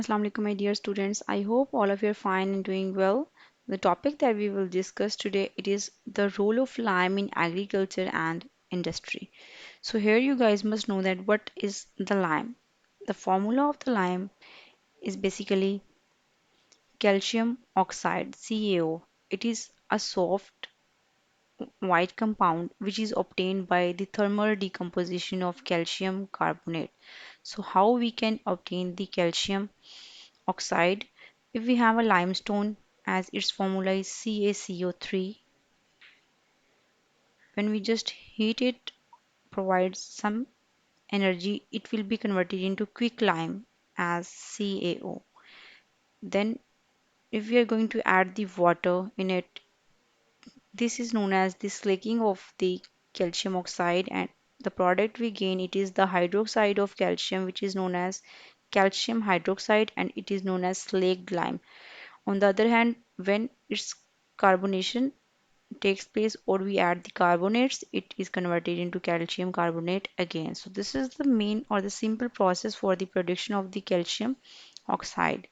Assalamu alaikum, my dear students. I hope all of you are fine and doing well. The topic that we will discuss today it is the role of lime in agriculture and industry. So here you guys must know that what is the lime. The formula of the lime is basically calcium oxide CaO. It is a soft white compound which is obtained by the thermal decomposition of calcium carbonate. So how we can obtain the calcium oxide? If we have a limestone as its formula is CaCO3, when we just heat it provides some energy, it will be converted into quick lime as CaO. Then if we are going to add the water in it, this is known as the slaking of the calcium oxide, and the product we gain it is the hydroxide of calcium, which is known as calcium hydroxide, and it is known as slaked lime. On the other hand, when its carbonation takes place or we add the carbonates, it is converted into calcium carbonate again. So this is the main or the simple process for the production of the calcium oxide.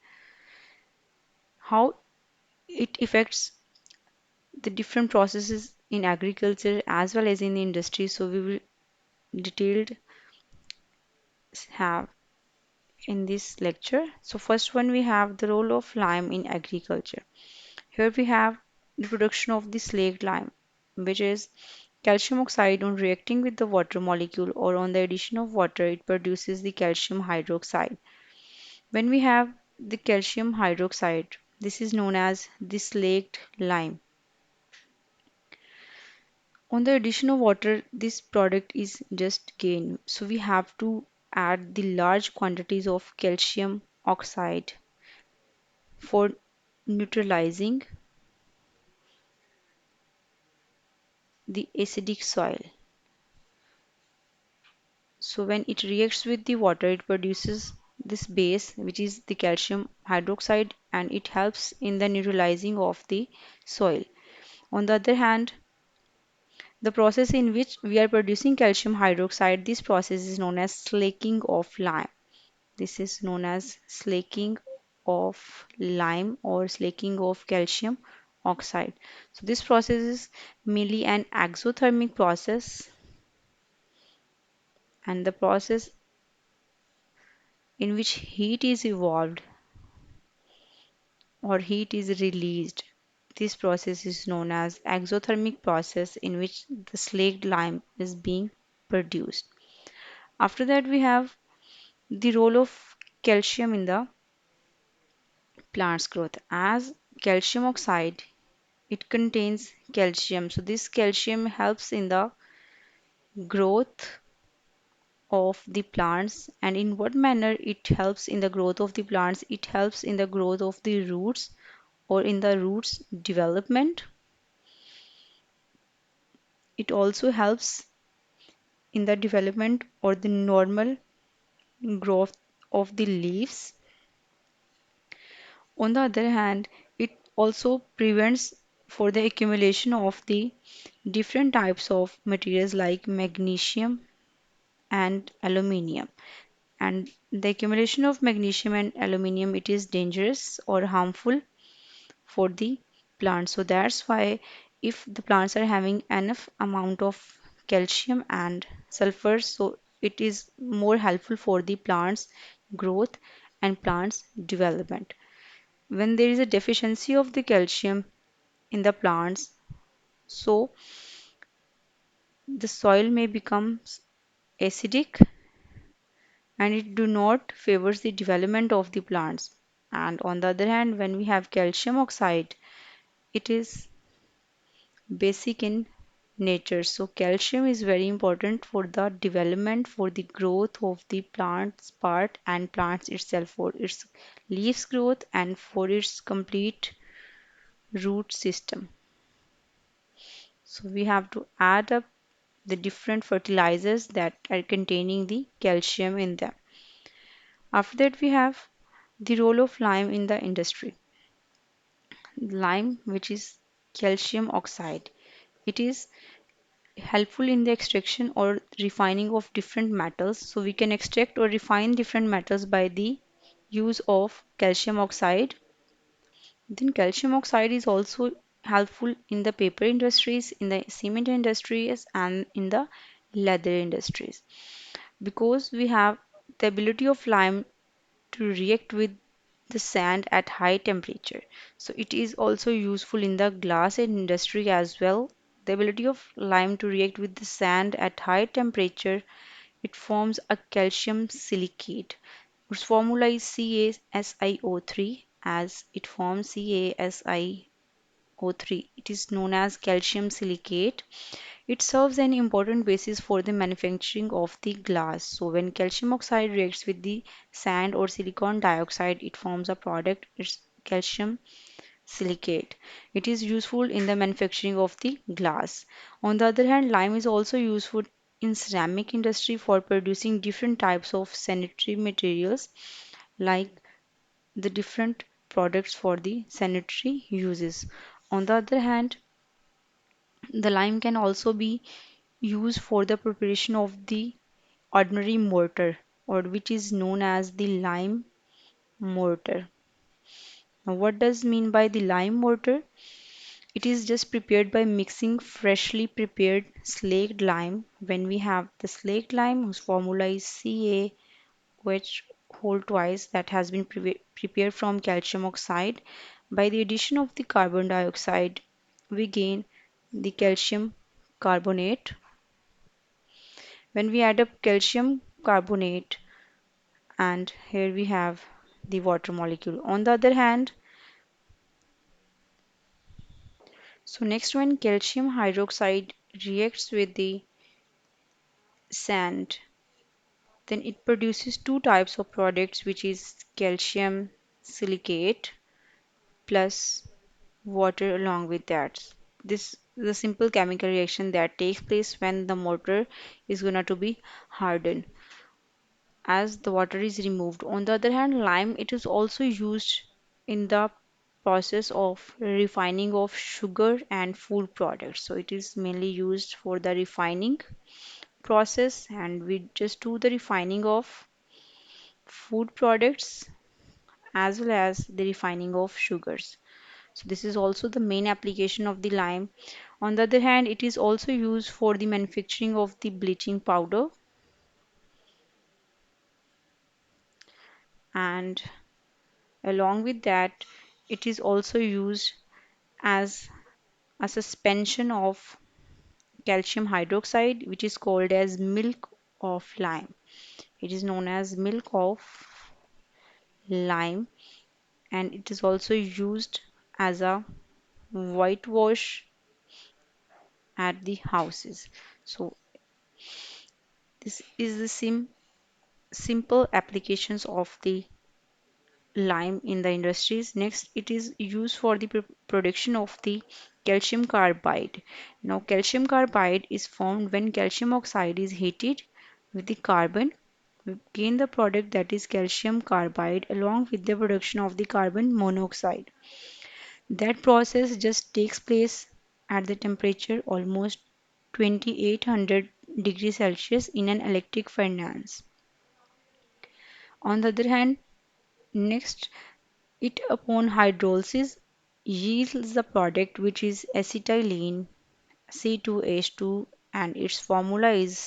How it affects the different processes in agriculture as well as in the industry. So we will detailed have in this lecture. So first one we have the role of lime in agriculture. Here we have the production of the slaked lime, which is calcium oxide on reacting with the water molecule or on the addition of water, it produces the calcium hydroxide. When we have the calcium hydroxide, this is known as the slaked lime. On the addition of water, this product is just gained. So we have to add the large quantities of calcium oxide for neutralizing the acidic soil. So when it reacts with the water, it produces this base, which is the calcium hydroxide, and it helps in the neutralizing of the soil. On the other hand, the process in which we are producing calcium hydroxide, this process is known as slaking of lime. This is known as slaking of lime or slaking of calcium oxide. So this process is mainly an exothermic process, and the process in which heat is evolved or heat is released. This process is known as exothermic process in which the slaked lime is being produced. After that we have the role of calcium in the plant's growth. As calcium oxide, it contains calcium. So this calcium helps in the growth of the plants. And in what manner it helps in the growth of the plants? It helps in the growth of the roots or in the roots development. It also helps in the development or the normal growth of the leaves. On the other hand, it also prevents for the accumulation of the different types of materials like magnesium and aluminium. And the accumulation of magnesium and aluminium it is dangerous or harmful for the plants. So that's why if the plants are having enough amount of calcium and sulfur, so it is more helpful for the plants growth and plants development. When there is a deficiency of the calcium in the plants, so the soil may become acidic and it do not favors the development of the plants. And on the other hand, when we have calcium oxide, it is basic in nature. So calcium is very important for the development, for the growth of the plants part and plants itself, for its leaves growth and for its complete root system. So we have to add up the different fertilizers that are containing the calcium in them. After that, we have the role of lime in the industry. Lime, which is calcium oxide, it is helpful in the extraction or refining of different metals. So we can extract or refine different metals by the use of calcium oxide. Then calcium oxide is also helpful in the paper industries, in the cement industries, and in the leather industries because we have the ability of lime to react with the sand at high temperature. So it is also useful in the glass industry as well. The ability of lime to react with the sand at high temperature, it forms a calcium silicate. Its formula is CaSiO3 as it forms CaSiO3. It is known as calcium silicate. It serves an important basis for the manufacturing of the glass. So when calcium oxide reacts with the sand or silicon dioxide, it forms a product. It's calcium silicate. It is useful in the manufacturing of the glass. On the other hand, lime is also useful in ceramic industry for producing different types of sanitary materials like the different products for the sanitary uses. On the other hand, the lime can also be used for the preparation of the ordinary mortar or which is known as the lime mortar. Now, what does mean by the lime mortar? It is just prepared by mixing freshly prepared slaked lime. When we have the slaked lime, whose formula is CaOH whole twice, that has been prepared from calcium oxide. By the addition of the carbon dioxide, we gain the calcium carbonate. When we add up calcium carbonate, and here we have the water molecule. On the other hand, so next when calcium hydroxide reacts with the sand, then it produces two types of products, which is calcium silicate plus water along with that. This is a simple chemical reaction that takes place when the mortar is going to be hardened as the water is removed. On the other hand, lime it is also used in the process of refining of sugar and food products. So it is mainly used for the refining process and we just do the refining of food products as well as the refining of sugars. So this is also the main application of the lime. On the other hand, it is also used for the manufacturing of the bleaching powder and along with that, it is also used as a suspension of calcium hydroxide, which is called as milk of lime. It is known as milk of lime, and it is also used as a whitewash at the houses. So this is the simple applications of the lime in the industries. Next, it is used for the production of the calcium carbide. Now, calcium carbide is formed when calcium oxide is heated with the carbon. We gain the product that is calcium carbide along with the production of the carbon monoxide. That process just takes place at the temperature almost 2800 degrees Celsius in an electric furnace. On the other hand, next it upon hydrolysis yields the product which is acetylene C2H2 and its formula is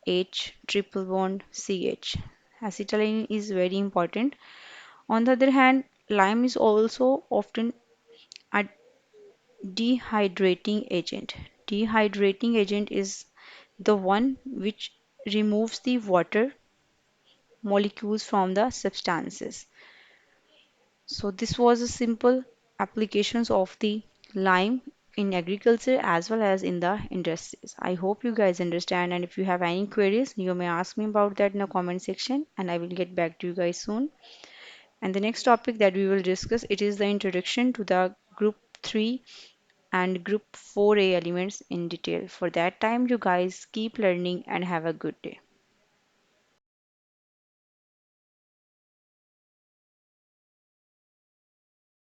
CH triple bond CH. Acetylene is very important. On the other hand, lime is also often a dehydrating agent. Dehydrating agent is the one which removes the water molecules from the substances. So this was a simple applications of the lime in agriculture as well as in the industries. I hope you guys understand and if you have any queries you may ask me about that in the comment section and I will get back to you guys soon. And the next topic that we will discuss it is the introduction to the group 3 and group 4A elements in detail. For that time you guys keep learning and have a good day.